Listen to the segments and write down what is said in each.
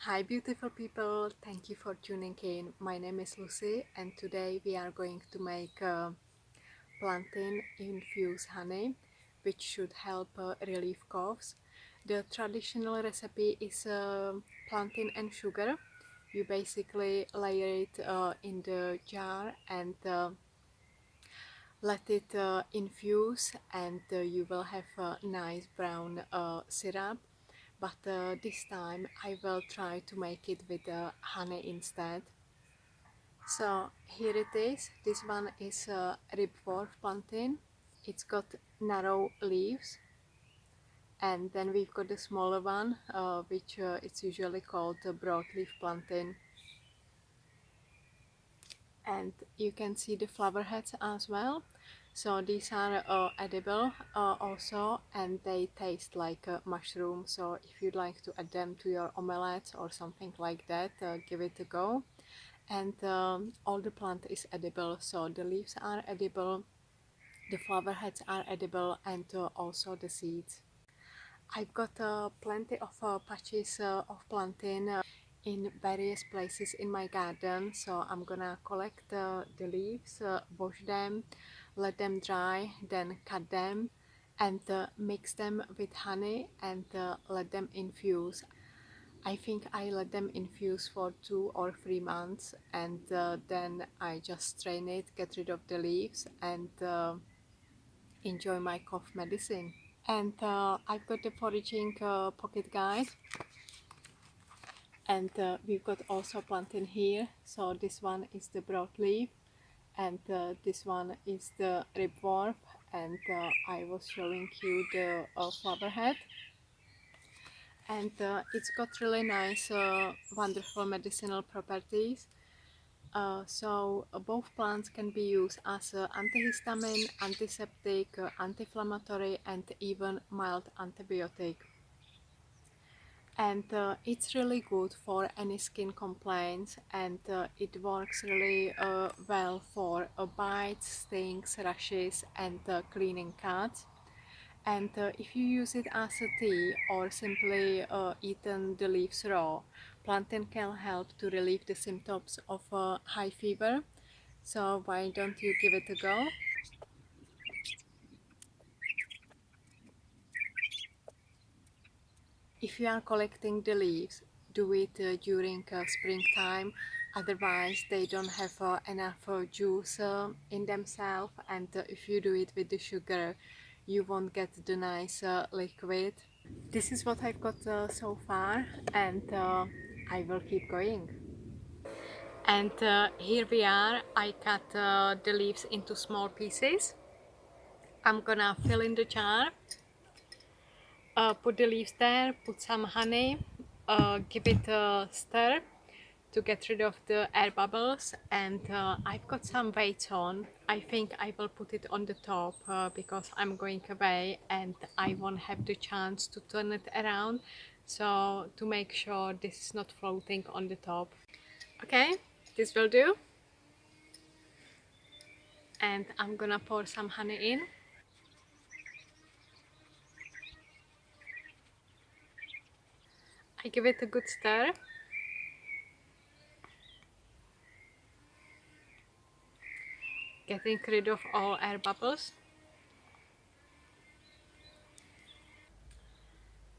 Hi beautiful people, thank you for tuning in. My name is Lucy and today we are going to make plantain infused honey which should help relieve coughs. The traditional recipe is plantain and sugar. You basically layer it in the jar and let it infuse and you will have a nice brown syrup, but this time I will try to make it with honey instead. So here it is. This one is Ribwort Plantain. It's got narrow leaves, and then we've got the smaller one which it's usually called broadleaf plantain. And you can see the flower heads as well. So these are edible also, and they taste like a mushroom. So if you'd like to add them to your omelette or something like that, give it a go. And all the plant is edible, so the leaves are edible, the flower heads are edible, and also the seeds. I've got plenty of patches of plantain in various places in my garden, so I'm gonna collect the leaves, wash them, let them dry, then cut them and mix them with honey and let them infuse. I think I let them infuse for 2 or 3 months, and then I just strain it, get rid of the leaves, and enjoy my cough medicine. And I've got the foraging pocket guide, and we've got also plantain here. So this one is the broadleaf, and this one is the ribwort, and I was showing you the flower head. And it's got really nice, wonderful medicinal properties. Both plants can be used as antihistamine, antiseptic, anti-inflammatory, and even mild antibiotic. And it's really good for any skin complaints, and it works really well for bites, stings, rashes, and cleaning cuts. And if you use it as a tea or simply eaten the leaves raw, plantain can help to relieve the symptoms of high fever. So why don't you give it a go? If you are collecting the leaves, do it during springtime, otherwise they don't have enough juice in themselves, and if you do it with the sugar, you won't get the nice liquid. This is what I've got so far, and I will keep going. And here we are. I cut the leaves into small pieces. I'm gonna fill in the jar, put the leaves there, put some honey, give it a stir to get rid of the air bubbles, and I've got some weights on. I think I will put it on the top because I'm going away and I won't have the chance to turn it around, so to make sure this is not floating on the top. Okay, this will do, and I'm gonna pour some honey in. I give it a good stir. Getting rid of all air bubbles.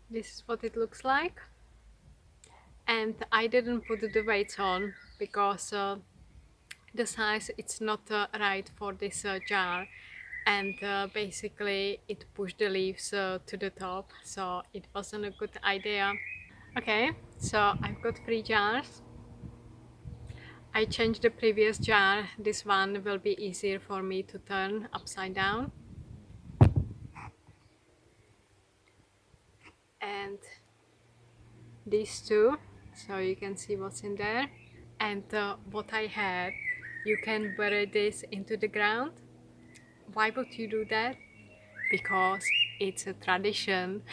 This is what it looks like. And I didn't put the weights on because the size it's not right for this jar, and basically it pushed the leaves to the top, so it wasn't a good idea. Okay, so I've got 3 jars. I changed the previous jar. This one will be easier for me to turn upside down. And these two, so you can see what's in there. And what I have, you can bury this into the ground. Why would you do that? Because it's a tradition.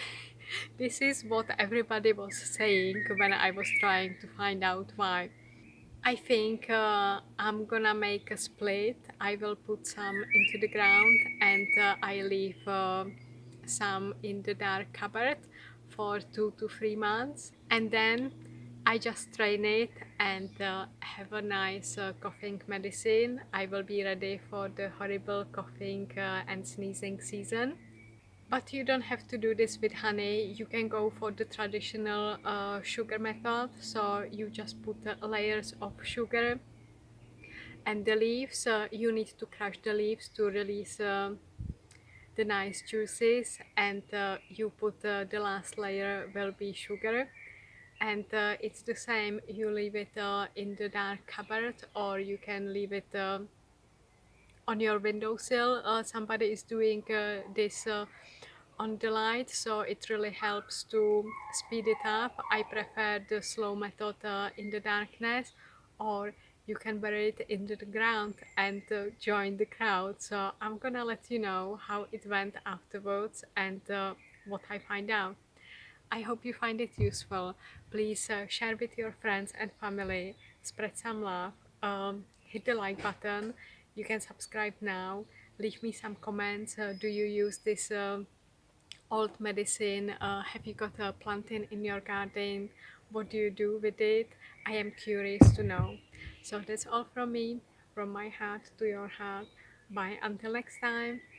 This is what everybody was saying when I was trying to find out why. I think I'm gonna make a split. I will put some into the ground, and I leave some in the dark cupboard for 2 to 3 months, and then I just strain it and have a nice coughing medicine. I will be ready for the horrible coughing and sneezing season. But you don't have to do this with honey. You can go for the traditional sugar method. So you just put layers of sugar and the leaves. You need to crush the leaves to release the nice juices, and you put the last layer will be sugar, and it's the same. You leave it in the dark cupboard, or you can leave it on your windowsill. Somebody is doing this on the light, so it really helps to speed it up. I prefer the slow method in the darkness, or you can bury it into the ground and join the crowd. So I'm gonna let you know how it went afterwards and what I find out. I hope you find it useful. Please share with your friends and family, spread some love, hit the like button. You can subscribe now, leave me some comments. Do you use this old medicine? Have you got a plantain in your garden? What do you do with it? I am curious to know. So that's all from me, from my heart to your heart. Bye until next time.